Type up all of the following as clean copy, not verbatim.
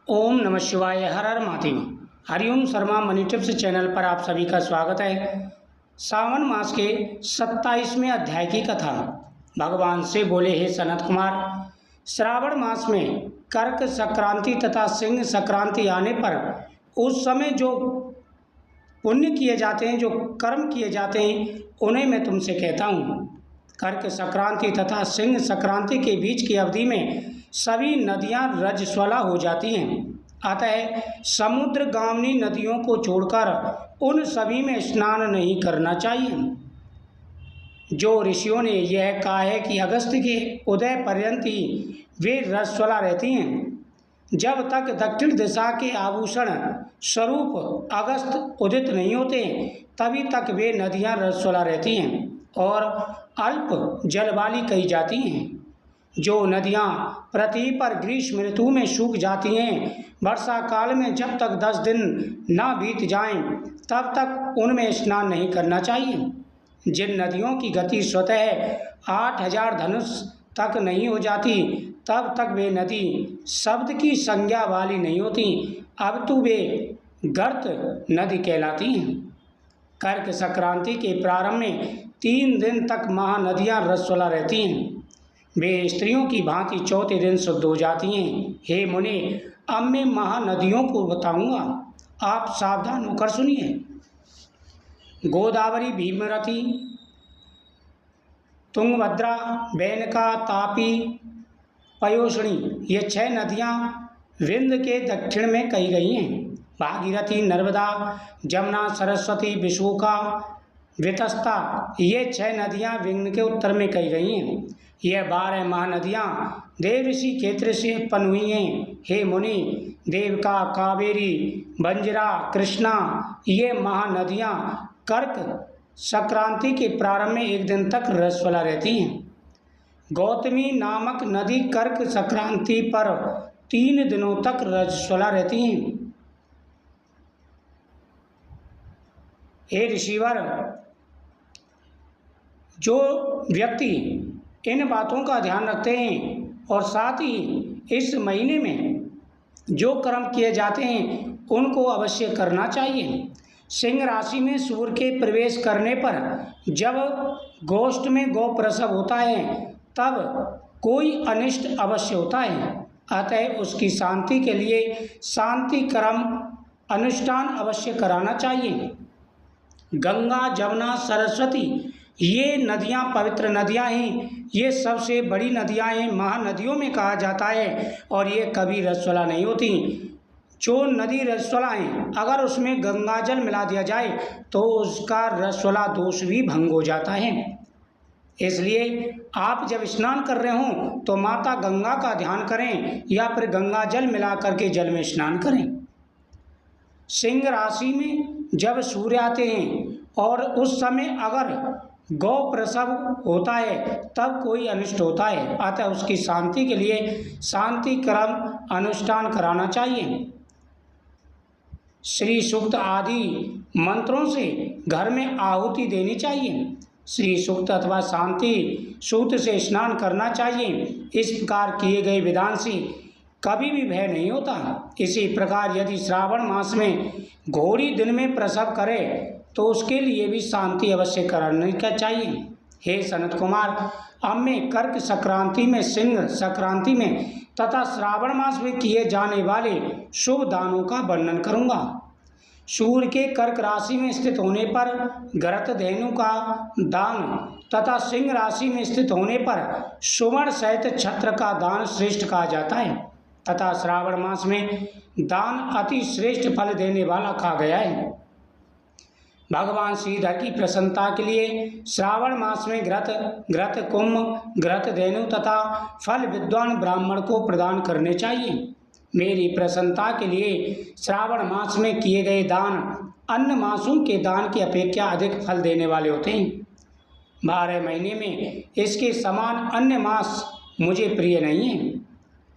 ओम नमः शिवाय। हर हर Mahadev. Hariom Sharma money tips channel पर आप सभी का स्वागत है। सावन मास के 27वें अध्याय की कथा। भगवान से बोले, हे सनत कुमार, श्रावण मास में कर्क संक्रांति तथा सिंह संक्रांति आने पर उस समय जो पुण्य किए जाते हैं, जो कर्म किए जाते हैं, उन्हें मैं तुमसे कहता हूँ। कर्क संक्रांति तथा सिंह संक्रांति के बीच की अवधि में सभी नदियां रजस्वला हो जाती हैं। अतः समुद्रगामिनी नदियों को छोड़कर उन सभी में स्नान नहीं करना चाहिए। जो ऋषियों ने यह कहा है कि अगस्त के उदय पर्यंत ही वे रजस्वला रहती हैं। जब तक दक्षिण दिशा के आभूषण स्वरूप अगस्त उदित नहीं होते, तभी तक वे नदियां रजस्वला रहती हैं और अल्प जल वाली कही जाती हैं। जो नदियां पृथ्वी पर ग्रीष्म ऋतु में सूख जाती हैं, वर्षा काल में जब तक 10 दिन ना बीत जाएं, तब तक उनमें स्नान नहीं करना चाहिए। जिन नदियों की गति स्वतः 8000 धनुष तक नहीं हो जाती, तब तक वे नदी शब्द की संज्ञा वाली नहीं होती, अब तो वे गर्त नदी कहलाती हैं। कर्क संक्रांति के प्रारंभ में 3 दिन तक महानदियां रजस्वला रहती हैं। वे स्त्रियों की भांति चौथे दिन शुद्ध हो जाती हैं। हे मुनि, अब मैं महानदियों को बताऊंगा, आप सावधान होकर सुनिए। गोदावरी, भीमरथी, तुंगभद्रा, बेनका, तापी, पयोष्णी, ये 6 नदियां विंध्य के दक्षिण में कही गई हैं। भागीरथी, नर्मदा, जमुना, सरस्वती, विशोका, वितस्ता, ये 6 नदियां विंध्य के उत्तर में कही गई हैं। यह 12 महानदियां देव ऋषि क्षेत्र से उत्पन्न हुई हैं। हे मुनि, देवका, कावेरी, बंजरा, कृष्णा, ये महानदियां कर्क संक्रांति के प्रारंभ में 1 दिन तक रजस्वला रहती हैं। गौतमी नामक नदी कर्क संक्रांति पर 3 दिनों तक रजस्वला रहती हैं। हे ऋषिवर, जो व्यक्ति इन बातों का ध्यान रखते हैं और साथ ही इस महीने में जो कर्म किए जाते हैं उनको अवश्य करना चाहिए। सिंह राशि में सूर्य के प्रवेश करने पर जब गोष्ठ में गौ प्रसव होता है, तब कोई अनिष्ट अवश्य होता है। अतः उसकी शांति के लिए शांति कर्म अनुष्ठान अवश्य कराना चाहिए। गंगा, जमुना, सरस्वती, ये नदियां पवित्र नदियां हैं। ये सबसे बड़ी नदियां हैं, महानदियों में कहा जाता है, और ये कभी रजस्वला नहीं होती। जो नदी रजस्वला है, अगर उसमें गंगा जल मिला दिया जाए तो उसका रजस्वला दोष भी भंग हो जाता है। इसलिए आप जब स्नान कर रहे हों तो माता गंगा का ध्यान करें या फिर गंगा जल मिला करके जल में स्नान करें। सिंह राशि में जब सूर्य आते हैं और उस समय अगर गौ प्रसव होता है, तब कोई अनिष्ट होता है। अतः उसकी शांति के लिए शांति कर्म अनुष्ठान कराना चाहिए। श्री सूक्त आदि मंत्रों से घर में आहुति देनी चाहिए। श्री सूक्त अथवा शांति सूक्त से स्नान करना चाहिए। इस प्रकार किए गए विधान से कभी भी भय नहीं होता। इसी प्रकार यदि श्रावण मास में घोड़ी दिन में प्रसव करे तो उसके लिए भी शांति अवश्य कराने का चाहिए। हे सनत कुमार, अब मैं कर्क संक्रांति में, सिंह संक्रांति में तथा श्रावण मास में किए जाने वाले शुभ दानों का वर्णन करूंगा। सूर्य के कर्क राशि में स्थित होने पर घृत धेनु का दान तथा सिंह राशि में स्थित होने पर सुवर्ण सहित छत्र का दान श्रेष्ठ कहा जाता है तथा श्रावण मास में दान अति श्रेष्ठ फल देने वाला कहा गया है। भगवान श्रीधर की प्रसन्नता के लिए श्रावण मास में घृत कुंभ, घृत धेनु तथा फल विद्वान ब्राह्मण को प्रदान करने चाहिए। मेरी प्रसन्नता के लिए श्रावण मास में किए गए दान अन्य मासों के दान की अपेक्षा अधिक फल देने वाले होते हैं। 12 महीने में इसके समान अन्य मास मुझे प्रिय नहीं है।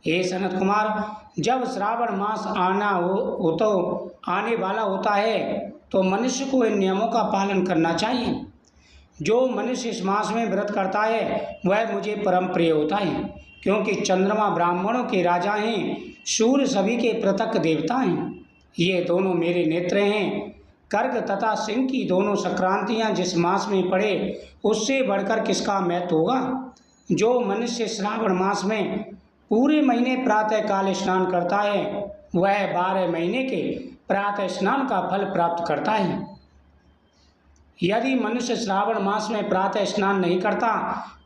हे सनत कुमार, जब श्रावण मास आने वाला होता है तो मनुष्य को इन नियमों का पालन करना चाहिए। जो मनुष्य इस मास में व्रत करता है वह मुझे परम प्रिय होता है, क्योंकि चंद्रमा ब्राह्मणों के राजा हैं। सूर्य सभी के पृथक देवता हैं। ये दोनों मेरे नेत्र हैं। कर्क तथा सिंह की दोनों संक्रांतियां जिस मास में पड़े उससे बढ़कर किसका महत्व होगा। जो मनुष्य श्रावण मास में पूरे महीने प्रातः काल स्नान करता है वह 12 महीने के प्रातः स्नान का फल प्राप्त करता है। यदि मनुष्य श्रावण मास में प्रातः स्नान नहीं करता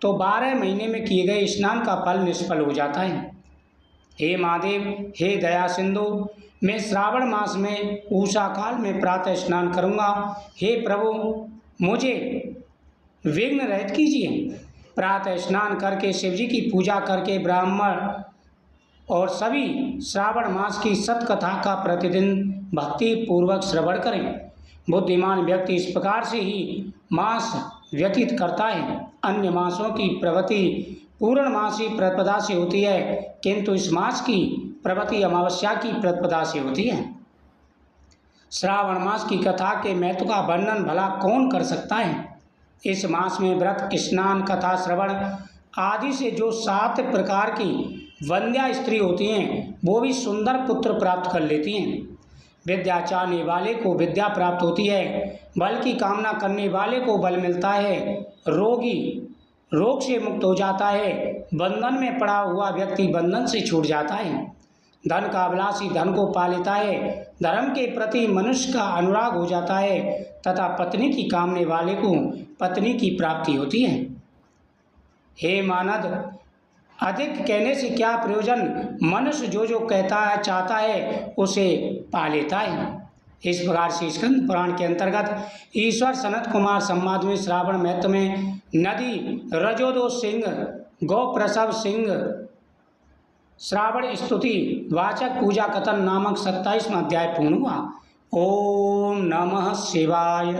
तो 12 महीने में किए गए स्नान का फल निष्फल हो जाता है। हे महादेव, हे दया सिंधु, मैं श्रावण मास में उषा काल में प्रातः स्नान करूँगा। हे प्रभु, मुझे विघ्न रहित कीजिए। प्रातः स्नान करके शिवजी की पूजा करके ब्राह्मण और सभी श्रावण मास की सतकथा का प्रतिदिन भक्ति पूर्वक श्रवण करें। बुद्धिमान व्यक्ति इस प्रकार से ही मास व्यतीत करता है। अन्य मासों की प्रवृत्ति पूर्णमासी प्रतिपदा से होती है, किंतु इस मास की प्रवृत्ति अमावस्या की प्रतिपदा से होती है। श्रावण मास की कथा के महत्व का वर्णन भला कौन कर सकता है। इस मास में व्रत, स्नान, कथा श्रवण आदि से जो 7 प्रकार की वंद्या स्त्री होती हैं वो भी सुंदर पुत्र प्राप्त कर लेती हैं। विद्या चाहने वाले को विद्या प्राप्त होती है, बल की कामना करने वाले को बल मिलता है, रोगी रोग से मुक्त हो जाता है, बंधन में पड़ा हुआ व्यक्ति बंधन से छूट जाता है, धन का अभिलाषी धन को पा लेता है, धर्म के प्रति मनुष्य का अनुराग हो जाता है तथा पत्नी की कामने वाले को पत्नी की प्राप्ति होती है। हे मानद, अधिक कहने से क्या प्रयोजन। मनुष्य जो जो कहता है चाहता है उसे पा लेता है। इस प्रकार से स्कंद पुराण के अंतर्गत ईश्वर सनत कुमार संवाद में श्रावण महत्व में नदी रजोदो सिंह गौ प्रसव सिंह श्रावण स्तुति वाचक पूजा कथन नामक 27वां अध्याय पूर्ण हुआ। ओम नमः शिवाय।